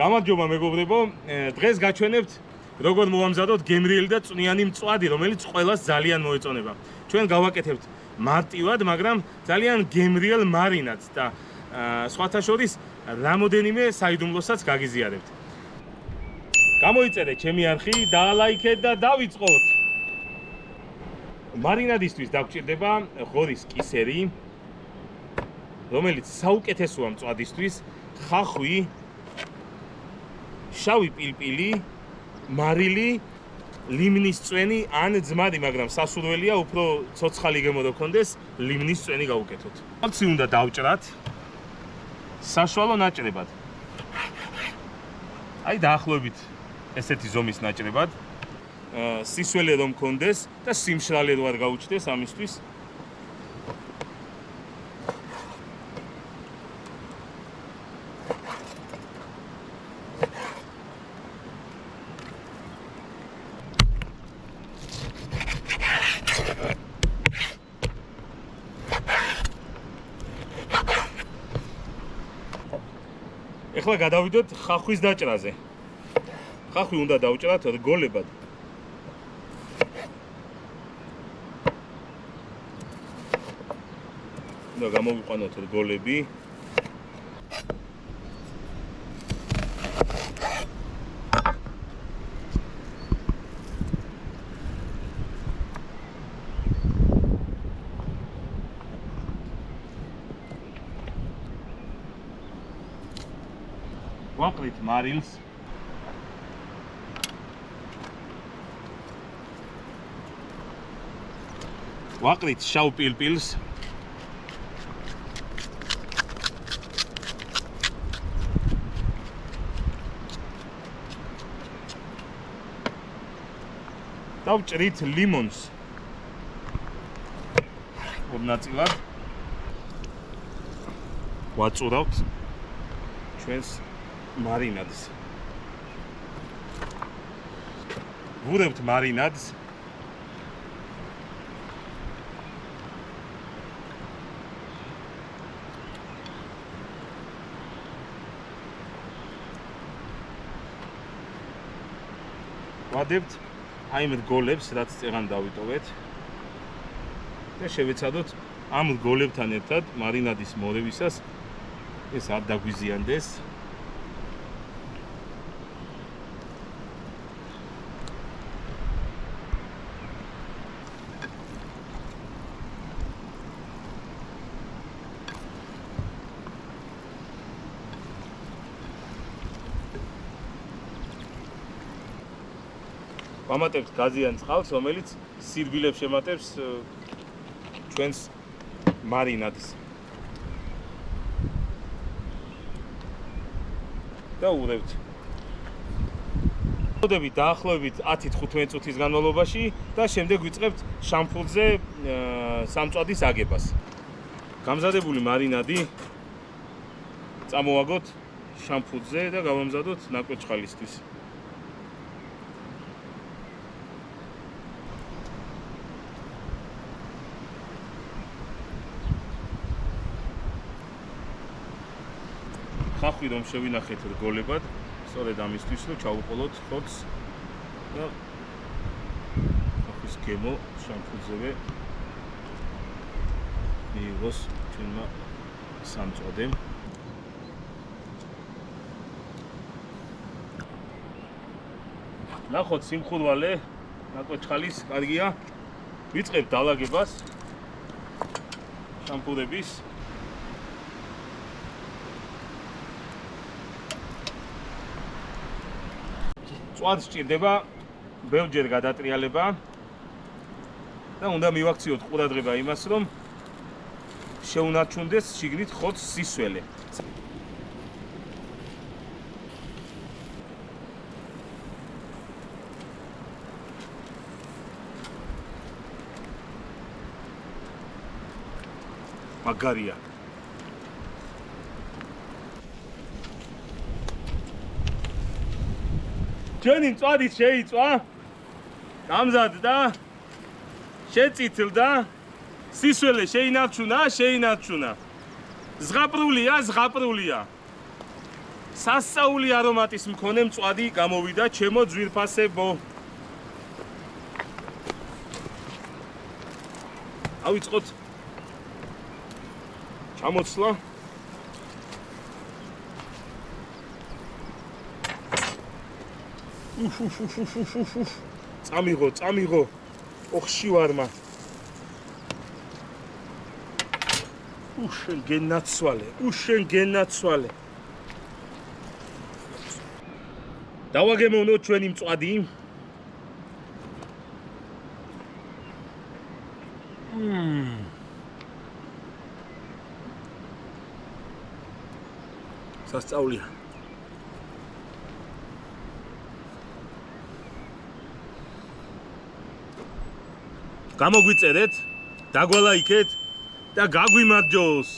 გამარჯობა მეგობრებო, დღეს გაჩვენებთ როგორ მოვამზადოთ გემრიელი და წვნიანი მწვადი, რომელიც ყველას ძალიან მოეწონება. ჩვენ გავაკეთებთ მარტივად, მაგრამ ძალიან გემრიელ მარინადს და სხვათა შორის რამოდენიმე საიდუმლოსაც გაგიზიარებთ. გამოიწერეთ ჩემი არხი, დაალაიქეთ და დავიწყოთ. მარინადისთვის დაგჭირდება ღორის კისერი, რომელიც საუკეთესოა მწვადისთვის, ხახვი, შავი პილპილი, მარილი, ლიმნის წვენი ან ძმადი, მაგრამ სასურველია უფრო ცოცხალი გემო გქონდეს, ლიმნის წვენი გავუკეთოთ. ხორცი უნდა დავჭრათ საშუალო ნაჭრებად. აი დაახლოებით ესეთი ზომის ნაჭრებად. სისველე რომ მქონდეს და სიმშრალე რო არ გაუჩნდეს ამისთვის. ეხლა გადავიდოთ ხახვის დაჭრაზე. ხახვი უნდა დავჭრათ რგოლებად. და გამოვიყვანოთ რგოლები. ვაყრით მარილს. ვაყრით შავ პილპილს. დავჭრით ლიმონს. ორ ნაწილად. ვაწურავთ ჩვენს მარინადს. ვურევთ მარინადს. ვადებთ აი ამ რგოლებს, რაც წეღან დავიტოვეთ და შევეცადოთ ამ რგოლებთან ერთად მარინადის მორევისას ეს არ დაგვიზიანდეს. ვამატებთ გაზიან წყალს, რომელიც სირბილებს შემატებს ჩვენს მარინადს. და ურევთ. ვოდებით დაახლოებით 10-15 წუთის განმავლობაში და შემდეგ ვიწყებთ შამფურზე სამწვადის აგებას. გამზადებული მარინადი წამოვაგოთ შამფურზე და გავამზადოთ ნაკვეჭხალისთვის. ხახვი რომ შევინახეთ რგოლებად, სწორედ ამისთვის რომ ჩავუყოლოთ ხორცს და ხახვის გემო შამფურზევე მიიღოს ჩვენმა სამწვადემ. ნახოთ სიმხურვალე, ნაკვეჭხალის კარგია. ვიწყებთ დალაგებას შამფურების. მწვადს სჭირდება ბევრჯერ გადატრიალება და უნდა მივაქციოთ ყურადღება იმას, რომ შეუნარჩუნდეს შიგნით ხორცს სისველე. მაგარია. ჩვენი მწვადი შეიწვა, გამზადდა, შეწითლდა, სისველე შეინარჩუნა. ზღაპრულია. სასწაული არომატის მქონე მწვადი გამოვიდა ჩემო ძვირფასებო. ავიწყოთ ჩამოცლა. წამიღო. ოხში ვარმა. უშენ გენაცვალე. დავაგემოვნოთ ჩვენი მწვადი. სასწაულია. გამოგვიწერეთ, დაგვალაიქეთ და გაგვიმარჯოს.